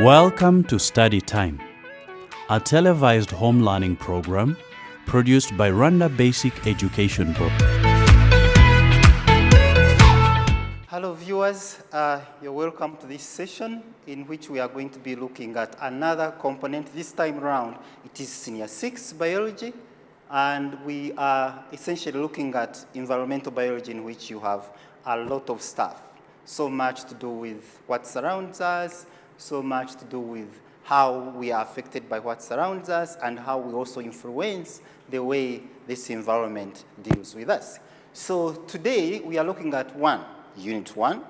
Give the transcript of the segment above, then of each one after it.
Welcome to Study Time, a televised home learning program produced by Rwanda Basic Education Board. Hello viewers, you're welcome to this session in which we are going to be looking at another component. This time around, it is Senior 6 Biology, and we are essentially looking at environmental biology, in which you have a lot of stuff. So much to do with what surrounds us, so much to do with how we are affected by what surrounds us, and how we also influence the way this environment deals with us. So today we are looking at Unit 1,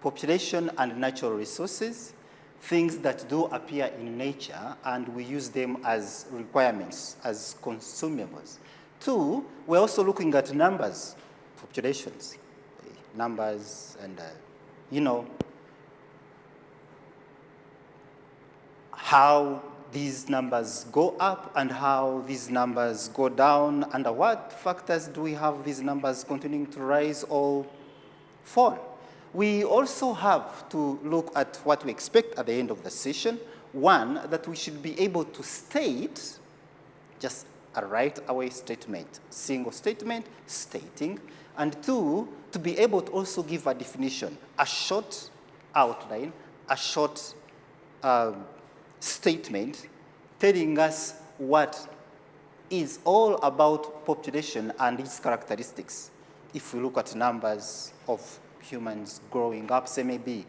population and natural resources, things that do appear in nature and we use them as requirements, as consumables. 2, we're also looking at numbers, populations, numbers, and how these numbers go up and how these numbers go down, under what factors do we have these numbers continuing to rise or fall. We also have to look at what we expect at the end of the session. 1, that we should be able to state just a right-away statement, single statement, stating, and 2, to be able to also give a definition, a short outline, a short statement telling us what is all about population and its characteristics. If we look at numbers of humans growing up, say maybe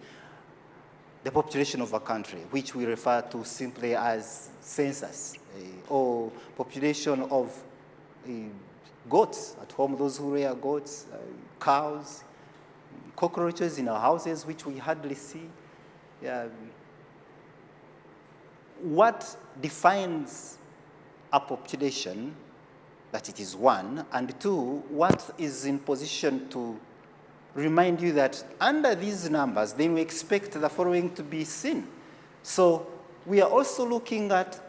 the population of a country, which we refer to simply as census, or population of goats at home, those who rear goats, cows, cockroaches in our houses, which we hardly see. What defines a population, that it is 1, and 2, what is in position to remind you that under these numbers, then we expect the following to be seen. So we are also looking at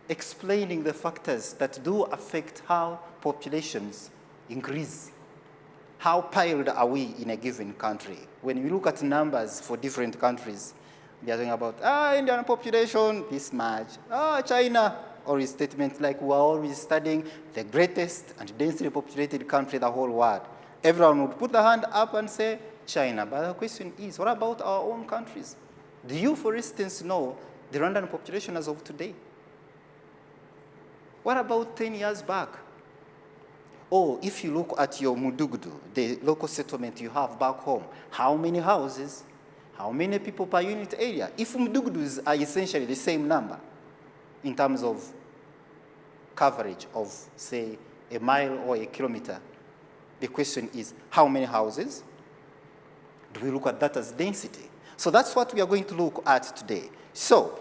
explaining the factors that do affect how populations increase. How piled are we in a given country? When we look at numbers for different countries, they are talking about, Indian population, this much. China, or a statement like we are always studying the greatest and densely populated country in the whole world. Everyone would put the hand up and say, China. But the question is, what about our own countries? Do you, for instance, know the Rwandan population as of today? What about 10 years back? Or if you look at your Mudugudu, the local settlement you have back home, how many houses? How many people per unit area? If Mudugudus are essentially the same number in terms of coverage of, say, a mile or a kilometer, the question is, how many houses? Do we look at that as density? So that's what we are going to look at today. So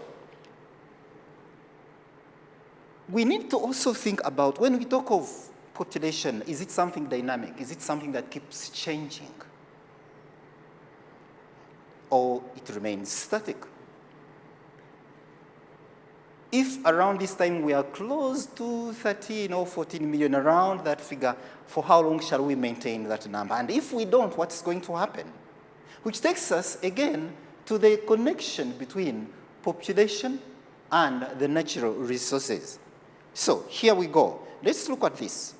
we need to also think about, when we talk of population, is it something dynamic? Is it something that keeps changing? Or it remains static? If around this time we are close to 13 or 14 million, around that figure, for how long shall we maintain that number? And if we don't, what's going to happen? Which takes us again to the connection between population and the natural resources. So here we go. Let's look at this.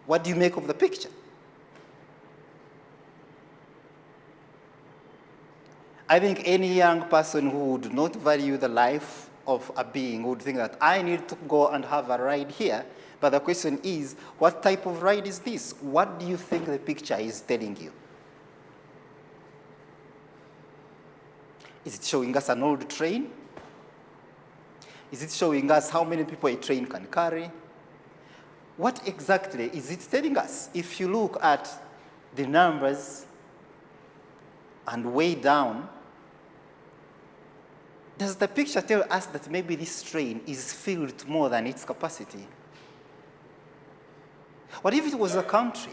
What do you make of the picture? I think any young person who would not value the life of a being would think that I need to go and have a ride here. But the question is, what type of ride is this? What do you think the picture is telling you? Is it showing us an old train? Is it showing us how many people a train can carry? What exactly is it telling us? If you look at the numbers and way down, does the picture tell us that maybe this train is filled more than its capacity? What if it was a country?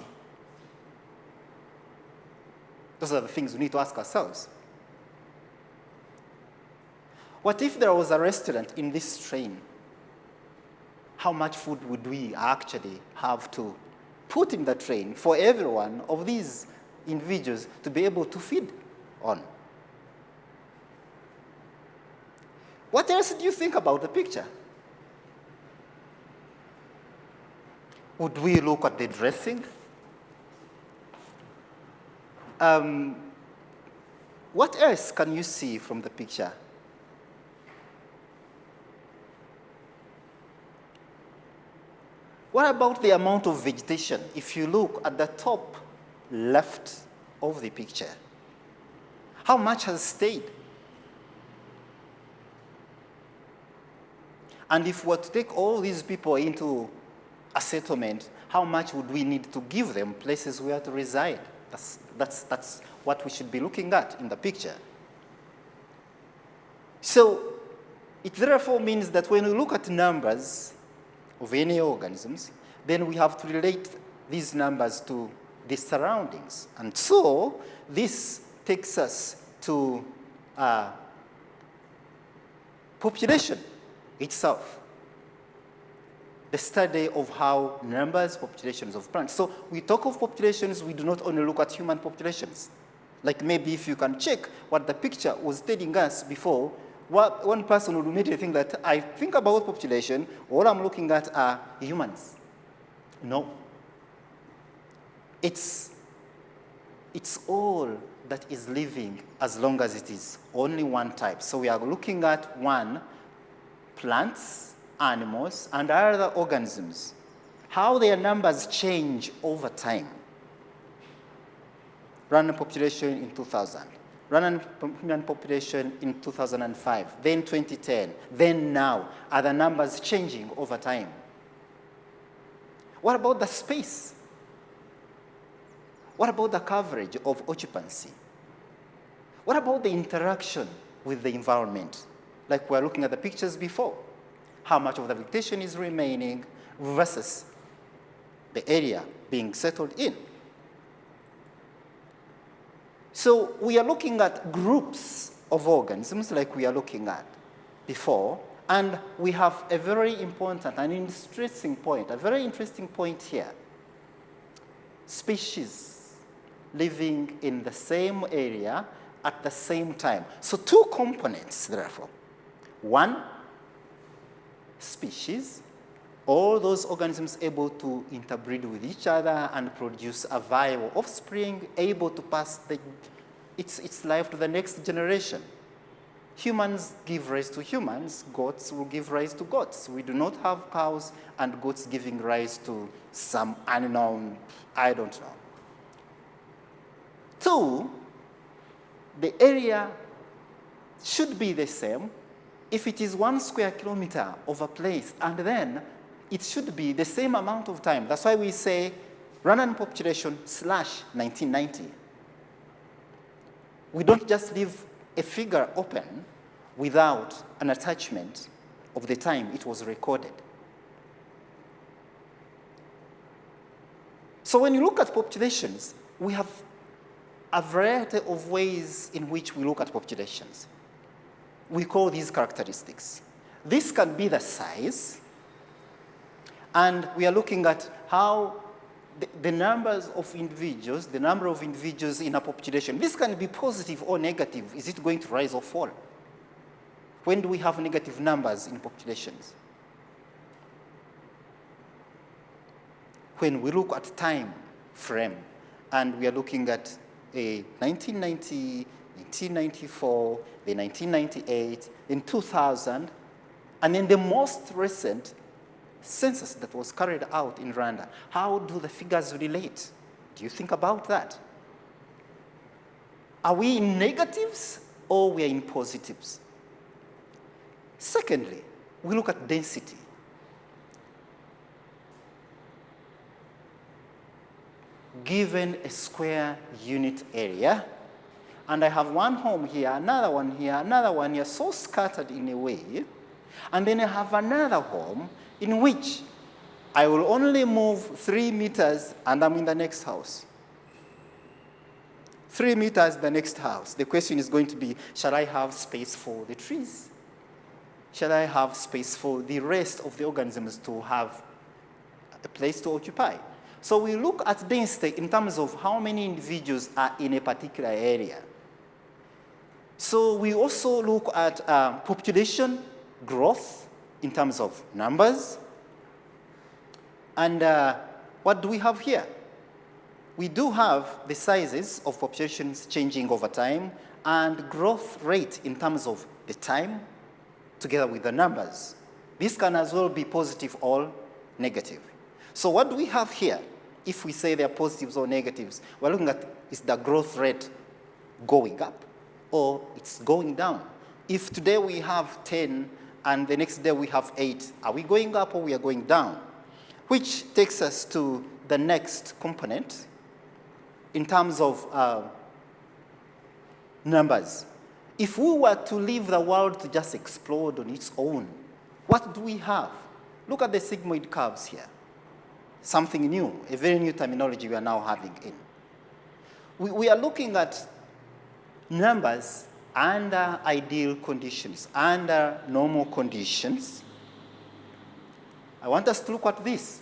Those are the things we need to ask ourselves. What if there was a restaurant in this train? How much food would we actually have to put in the train for everyone of these individuals to be able to feed on. What else do you think about the picture? Would we look at the dressing? What else can you see from the picture? What about the amount of vegetation? If you look at the top left of the picture, how much has stayed? And if we were to take all these people into a settlement, how much would we need to give them places where to reside? That's what we should be looking at in the picture. So it therefore means that when we look at numbers of any organisms, then we have to relate these numbers to the surroundings. And so this takes us to population itself, the study of how numbers, populations of plants. So we talk of populations, we do not only look at human populations. Like maybe if you can check what the picture was telling us before, one person would immediately think that I think about population, all I'm looking at are humans. No. It's all that is living as long as it is only one type. So we are looking at one, plants, animals, and other organisms, how their numbers change over time. Random population in 2000, random human population in 2005, then 2010, then now. Are the numbers changing over time? What about the space? What about the coverage of occupancy? What about the interaction with the environment? Like we were looking at the pictures before. How much of the vegetation is remaining versus the area being settled in. So we are looking at groups of organisms like we are looking at before, and we have a very important and interesting point, a very interesting point here. Species living in the same area at the same time. So two components, therefore. One, species, all those organisms able to interbreed with each other and produce a viable offspring, able to pass its life to the next generation. Humans give rise to humans, goats will give rise to goats. We do not have cows and goats giving rise to some unknown, I don't know. Two, the area should be the same if it is 1 square kilometer of a place, and then it should be the same amount of time. That's why we say random population / 1990. We don't just leave a figure open without an attachment of the time it was recorded. So when you look at populations, we have a variety of ways in which we look at populations. We call these characteristics. This can be the size, and we are looking at how the numbers of individuals, the number of individuals in a population, this can be positive or negative. Is it going to rise or fall? When do we have negative numbers in populations? When we look at time frame, and we are looking at a 1990, 1994, the 1998, in 2000, and then the most recent census that was carried out in Rwanda. How do the figures relate? Do you think about that? Are we in negatives or we are in positives? Secondly, we look at density. Given a square unit area, and I have one home here, another one here, so scattered in a way, and then I have another home in which I will only move 3 meters and I'm in the next house. 3 meters, the next house. The question is going to be, shall I have space for the trees? Shall I have space for the rest of the organisms to have a place to occupy? So we look at density in terms of how many individuals are in a particular area. So we also look at population growth in terms of numbers. And what do we have here? We do have the sizes of populations changing over time and growth rate in terms of the time together with the numbers. This can as well be positive or negative. So what do we have here? If we say they're positives or negatives, we're looking at is the growth rate going up or it's going down. If today we have 10 and the next day we have 8, are we going up or we are going down? Which takes us to the next component in terms of numbers. If we were to leave the world to just explode on its own, what do we have? Look at the sigmoid curves here. Something new, a very new terminology we are now having in. We are looking at numbers under ideal conditions, under normal conditions. I want us to look at this.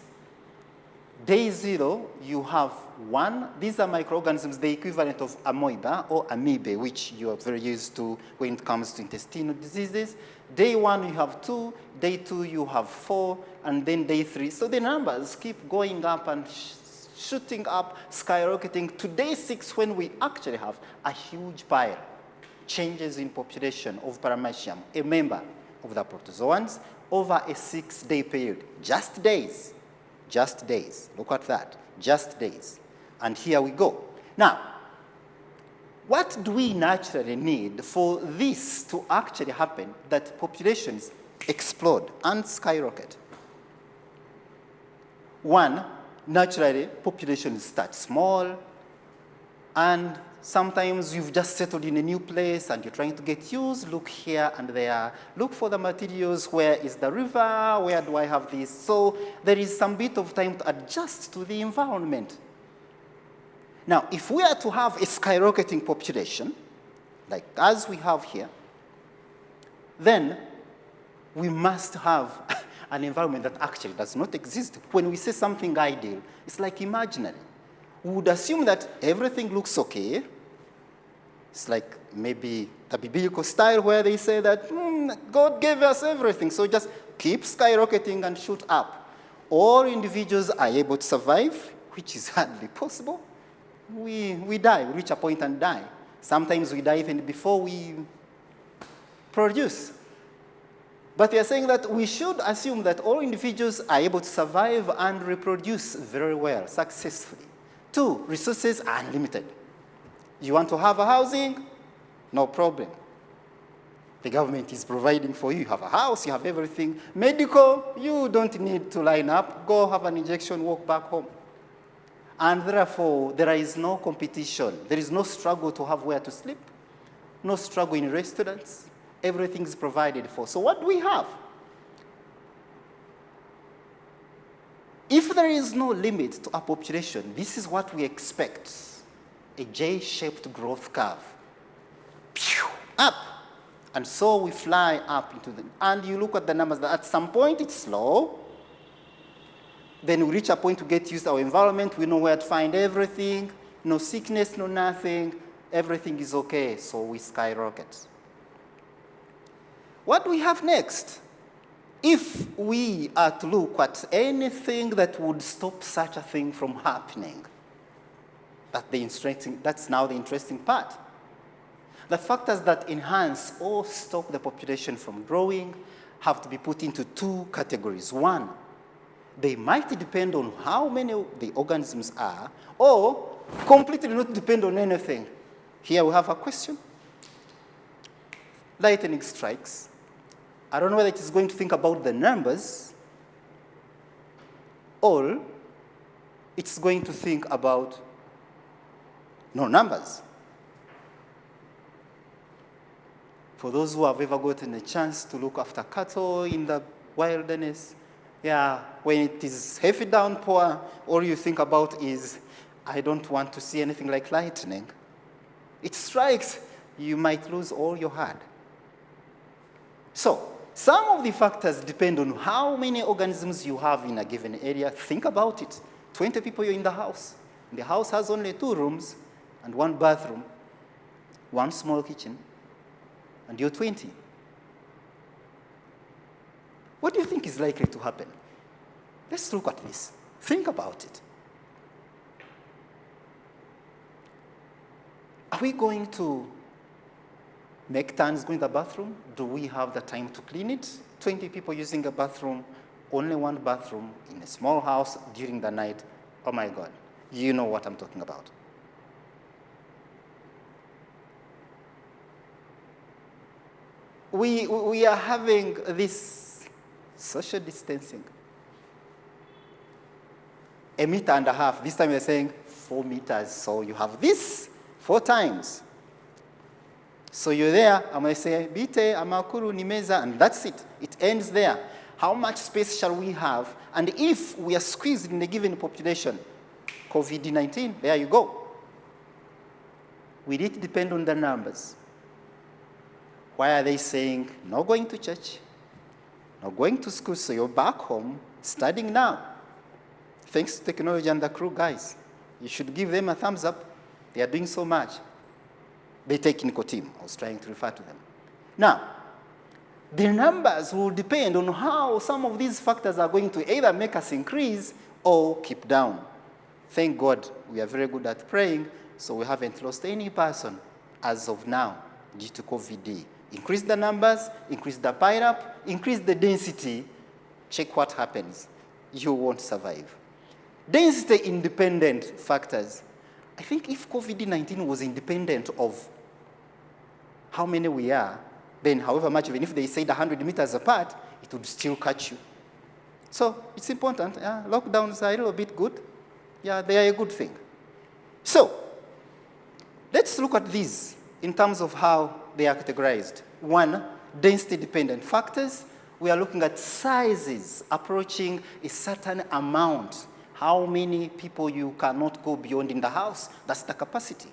Day 0, you have 1. These are microorganisms, the equivalent of amoeba or amoebae, which you are very used to when it comes to intestinal diseases. Day 1, you have 2. Day 2, you have 4. And then day 3. So the numbers keep going up and shooting up, skyrocketing to day 6 when we actually have a huge pile. Changes in population of Paramecium, a member of the protozoans, over a 6-day period. Just days. Just days. Look at that. Just days. And here we go. Now, what do we naturally need for this to actually happen, that populations explode and skyrocket? One, naturally, populations start small, and sometimes you've just settled in a new place and you're trying to get used. Look here and there. Look for the materials. Where is the river? Where do I have this? So there is some bit of time to adjust to the environment. Now, if we are to have a skyrocketing population, like as we have here, then we must have an environment that actually does not exist. When we say something ideal, it's like imaginary. We would assume that everything looks okay. It's like maybe the biblical style where they say that God gave us everything, so just keep skyrocketing and shoot up. All individuals are able to survive, which is hardly possible. We die, we reach a point and die. Sometimes we die even before we produce. But they are saying that we should assume that all individuals are able to survive and reproduce very well, successfully. 2, resources are unlimited. You want to have a housing? No problem. The government is providing for you. You have a house, you have everything. Medical, you don't need to line up. Go have an injection, walk back home. And therefore, there is no competition. There is no struggle to have where to sleep. No struggle in restaurants. Everything is provided for. So what do we have? If there is no limit to our population, this is what we expect. A J-shaped growth curve. Up. And so we fly up into the, and you look at the numbers, that at some point it's slow. Then we reach a point to get used to our environment. We know where to find everything. No sickness, no nothing. Everything is okay, so we skyrocket. What do we have next? If we are to look at anything that would stop such a thing from happening, that's now the interesting part. The factors that enhance or stop the population from growing have to be put into 2 categories. 1, they might depend on how many the organisms are, or completely not depend on anything. Here we have a question. Lightning strikes. I don't know whether it is going to think about the numbers, or it's going to think about no numbers. For those who have ever gotten a chance to look after cattle in the wilderness, when it is heavy downpour, all you think about is, I don't want to see anything like lightning. It strikes, you might lose all you had. So, some of the factors depend on how many organisms you have in a given area. Think about it. 20 people you're in the house. The house has only 2 rooms and 1 bathroom, 1 small kitchen, and you're 20. What do you think is likely to happen? Let's look at this. Think about it. Are we going to make turns going to the bathroom? Do we have the time to clean it? 20 people using a bathroom, only 1 bathroom in a small house during the night. Oh my God, you know what I'm talking about. We are having this social distancing. 1.5 meters. This time you're saying 4 meters. So you have this 4 times. So you're there, I'm going to say, Bite, Amakuru, Nimeza, and that's it. It ends there. How much space shall we have? And if we are squeezed in a given population, COVID-19, there you go. We need to depend on the numbers. Why are they saying, not going to church, not going to school, so you're back home, studying now? Thanks to technology and the crew, guys. You should give them a thumbs up. They are doing so much. The technical team, I was trying to refer to them. Now, the numbers will depend on how some of these factors are going to either make us increase or keep down. Thank God we are very good at praying, so we haven't lost any person as of now due to COVID. Increase the numbers, increase the pile-up, increase the density, check what happens. You won't survive. Density-independent factors. I think if COVID-19 was independent of how many we are, then however much, even if they said 100 meters apart, it would still catch you. So it's important. Lockdowns are a little bit good. Yeah, they are a good thing. So let's look at these in terms of how they are categorized. 1, density-dependent factors. We are looking at sizes approaching a certain amount. How many people you cannot go beyond in the house, that's the capacity.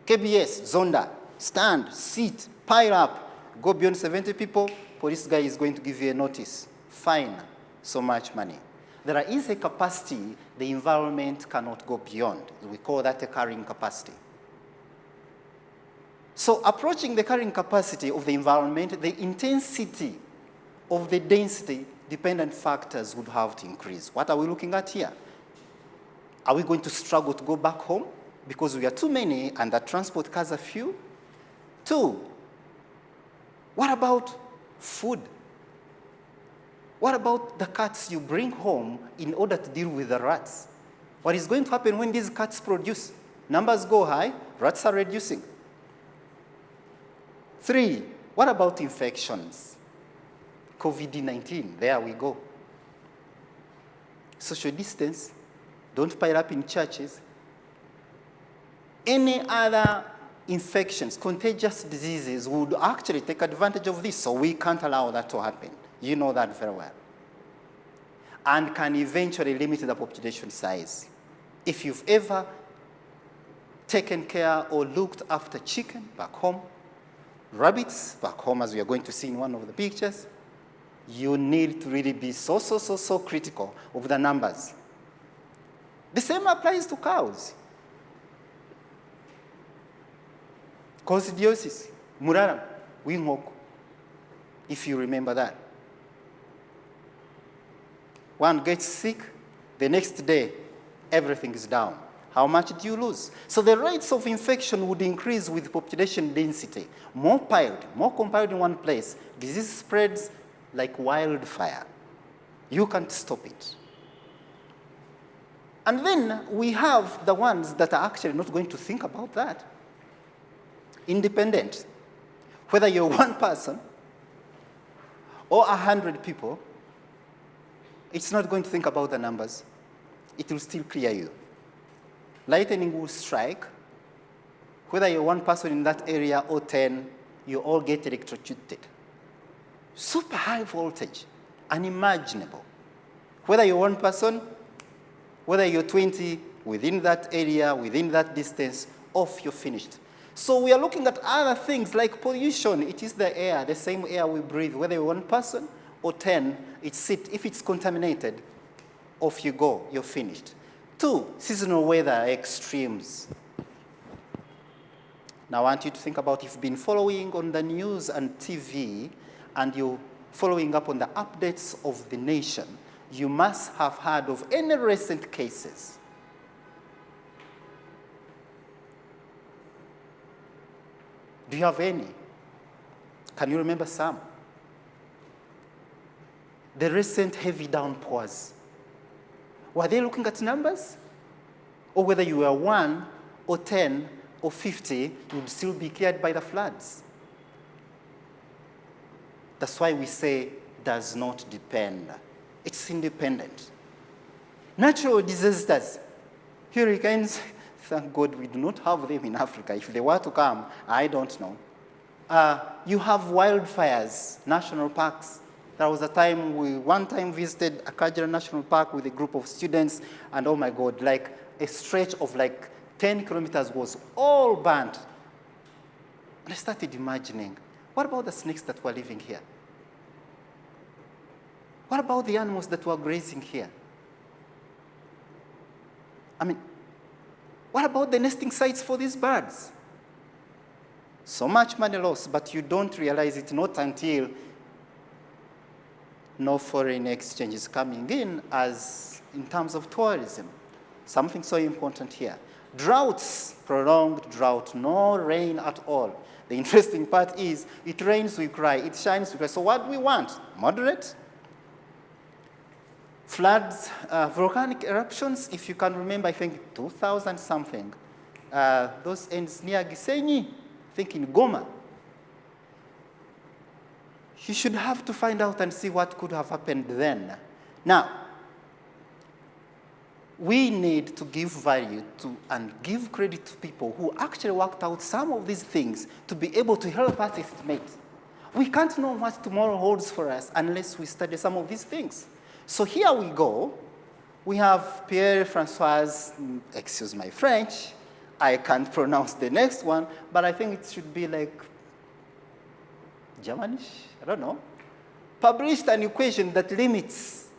KBS, Zonda, stand, sit, pile up, go beyond 70 people, police guy is going to give you a notice, fine, so much money. There is a capacity the environment cannot go beyond. We call that a carrying capacity. So approaching the carrying capacity of the environment, the intensity of the density-dependent factors would have to increase. What are we looking at here? Are we going to struggle to go back home because we are too many and the transport cars are few? 2, what about food? What about the cats you bring home in order to deal with the rats? What is going to happen when these cats produce? Numbers go high, rats are reducing. 3, what about infections? COVID-19, there we go. Social distance, don't pile up in churches. Any other infections, contagious diseases would actually take advantage of this, so we can't allow that to happen. You know that very well. And can eventually limit the population size. If you've ever taken care or looked after chicken back home, rabbits back home, as we are going to see in one of the pictures, you need to really be so critical of the numbers. The same applies to cows. Coccidiosis, murara, winghoku, if you remember that. One gets sick, the next day, everything is down. How much do you lose? So the rates of infection would increase with population density. More piled, more compiled in one place. Disease spreads like wildfire. You can't stop it. And then we have the ones that are actually not going to think about that. Independent. Whether you're 1 person or 100 people, it's not going to think about the numbers. It will still clear you. Lightning will strike. Whether you're 1 person in that area or 10, you all get electrocuted. Super high voltage, unimaginable. Whether you're 1 person, whether you're 20, within that area, within that distance, off you're finished. So we are looking at other things like pollution. It is the air, the same air we breathe. Whether you're 1 person or 10, if it's contaminated, off you go, you're finished. 2, seasonal weather extremes. Now I want you to think about if you've been following on the news and TV and you're following up on the updates of the nation, you must have heard of any recent cases. Do you have any? Can you remember some? The recent heavy downpours. Were they looking at numbers? Or whether you were 1 or 10 or 50, you would still be cleared by the floods. That's why we say does not depend. It's independent. Natural disasters, hurricanes, thank God we do not have them in Africa. If they were to come, I don't know. You have wildfires, national parks. There was a time we one time visited Akagera National Park with a group of students, and oh my God, like a stretch of like 10 kilometers was all burnt. And I started imagining, what about the snakes that were living here? What about the animals that were grazing here? I mean, what about the nesting sites for these birds? So much money lost, but you don't realize it not until no foreign exchange is coming in as in terms of tourism. Something so important here. Droughts, prolonged drought, no rain at all. The interesting part is it rains, we cry, it shines, we cry. So what do we want? Moderate. Floods, volcanic eruptions, if you can remember, I think 2000 something. Those ends near Gisenyi, I think in Goma. You should have to find out and see what could have happened then. Now, we need to give value to and give credit to people who actually worked out some of these things to be able to help us estimate. We can't know what tomorrow holds for us unless we study some of these things. So here we go. We have Pierre-François, excuse my French, I can't pronounce the next one, but I think it should be like Germanish, I don't know, published an equation that limits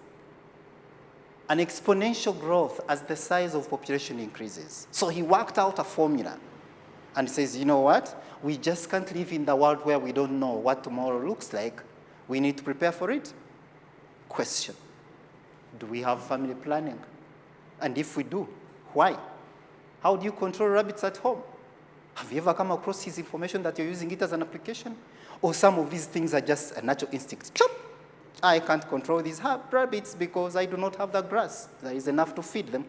an exponential growth as the size of population increases. So he worked out a formula and says, you know what? We just can't live in the world where we don't know what tomorrow looks like. We need to prepare for it. Question, do we have family planning? And if we do, why? How do you control rabbits at home? Have you ever come across his information that you're using it as an application? Or some of these things are just a natural instinct. Chop! I can't control these rabbits because I do not have the grass. There is enough to feed them.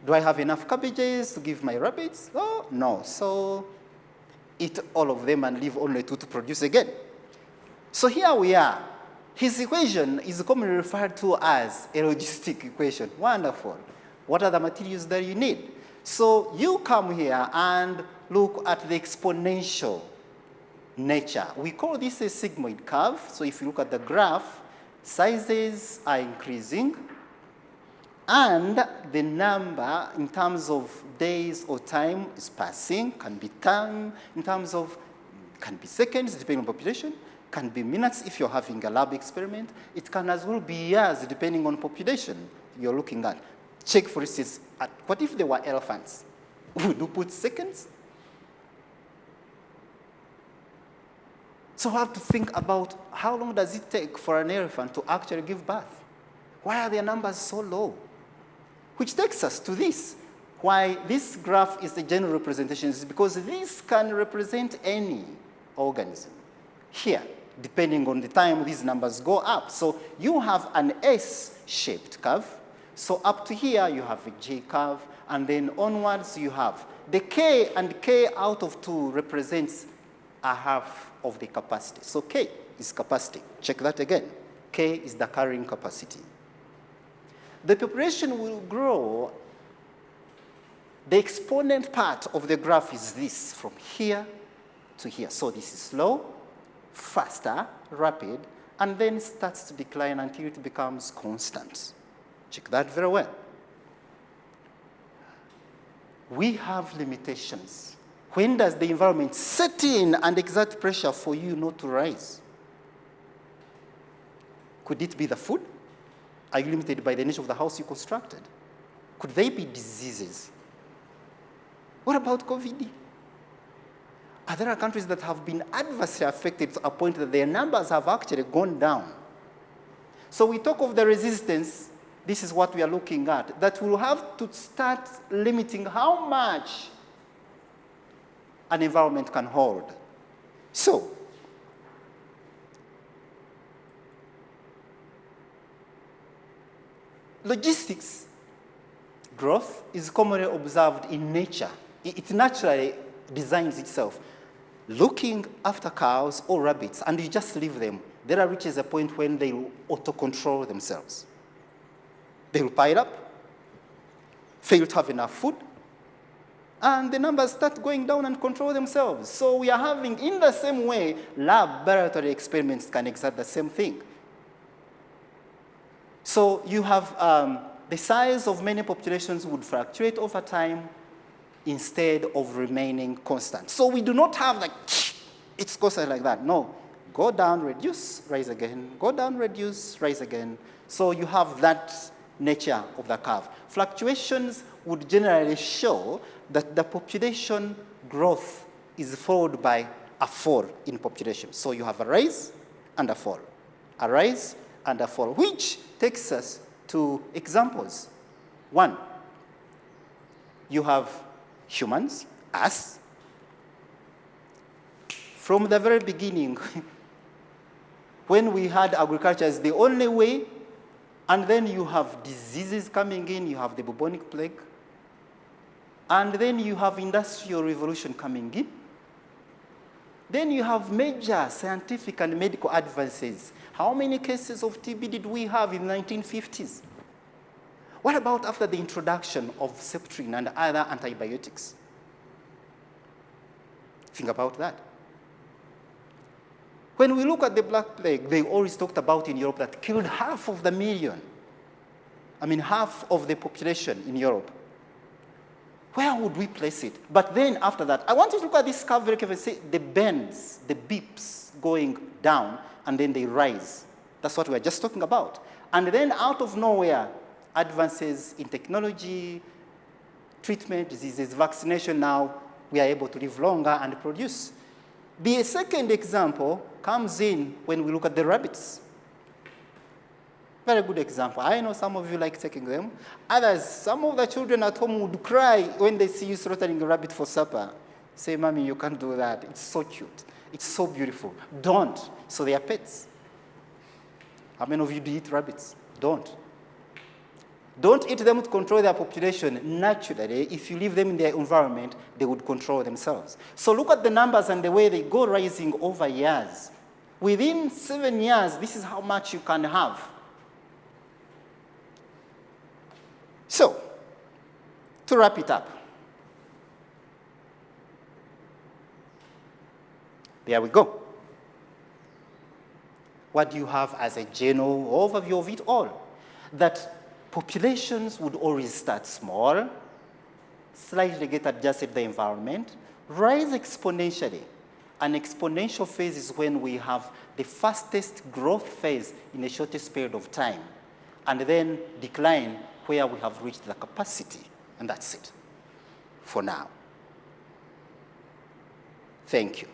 Do I have enough cabbages to give my rabbits? Oh, no. So eat all of them and leave only 2 to produce again. So here we are. His equation is commonly referred to as a logistic equation. Wonderful. What are the materials that you need? So you come here and look at the exponential nature. We call this a sigmoid curve. So if you look at the graph, sizes are increasing, and the number in terms of days or time is passing, can be time in terms of, can be seconds depending on population, can be minutes if you're having a lab experiment. It can as well be years depending on population you're looking at. Check, for instance, what if there were elephants? Would you put seconds? So we have to think about how long does it take for an elephant to actually give birth? Why are their numbers so low? Which takes us to this. Why this graph is the general representation is because this can represent any organism. Here, depending on the time, these numbers go up. So you have an S-shaped curve. So up to here, you have a J curve, and then onwards you have the K, and K out of 2 represents a half of the capacity. So K is capacity. Check that again. K is the carrying capacity. The population will grow. The exponent part of the graph is this, from here to here. So this is slow, faster, rapid, and then starts to decline until it becomes constant. Check that very well. We have limitations. When does the environment set in and exert pressure for you not to rise? Could it be the food? Are you limited by the nature of the house you constructed? Could they be diseases? What about COVID? Are there countries that have been adversely affected to a point that their numbers have actually gone down? So we talk of the resistance. This is what we are looking at, that we'll have to start limiting how much an environment can hold. So, logistics growth is commonly observed in nature. It naturally designs itself. Looking after cows or rabbits, and you just leave them, there reaches a point when they will auto-control themselves. They will pile up, fail to have enough food, and the numbers start going down and control themselves. So we are having, in the same way, laboratory experiments can exert the same thing. So you have the size of many populations would fluctuate over time instead of remaining constant. So we do not have like, it's constant like that. No, go down, reduce, rise again, go down, reduce, rise again. So you have that nature of the curve. Fluctuations would generally show that the population growth is followed by a fall in population. So you have a rise and a fall, a rise and a fall, which takes us to examples. One, you have humans, us. From the very beginning, when we had agriculture as the only way, and then you have diseases coming in, you have the bubonic plague, and then you have industrial revolution coming in. Then you have major scientific and medical advances. How many cases of TB did we have in the 1950s? What about after the introduction of Septrin and other antibiotics? Think about that. When we look at the Black Plague, they always talked about in Europe that killed half of the population in Europe. Where would we place it? But then after that, I want you to look at this curve very carefully. See the bends, the beeps going down, and then they rise. That's what we were just talking about. And then out of nowhere, advances in technology, treatment, diseases, vaccination, now we are able to live longer and produce. The second example comes in when we look at the rabbits. Very good example. I know some of you like taking them. Others, some of the children at home would cry when they see you slaughtering a rabbit for supper. Say, Mommy, you can't do that. It's so cute. It's so beautiful. Don't. So they are pets. How many of you do eat rabbits? Don't. Don't eat them to control their population. Naturally, if you leave them in their environment, they would control themselves. So look at the numbers and the way they go rising over years. Within 7 years, this is how much you can have. So, to wrap it up, there we go. What do you have as a general overview of it all? That populations would always start small, slightly get adjusted to the environment, rise exponentially. An exponential phase is when we have the fastest growth phase in the shortest period of time, and then decline where we have reached the capacity, and that's it for now. Thank you.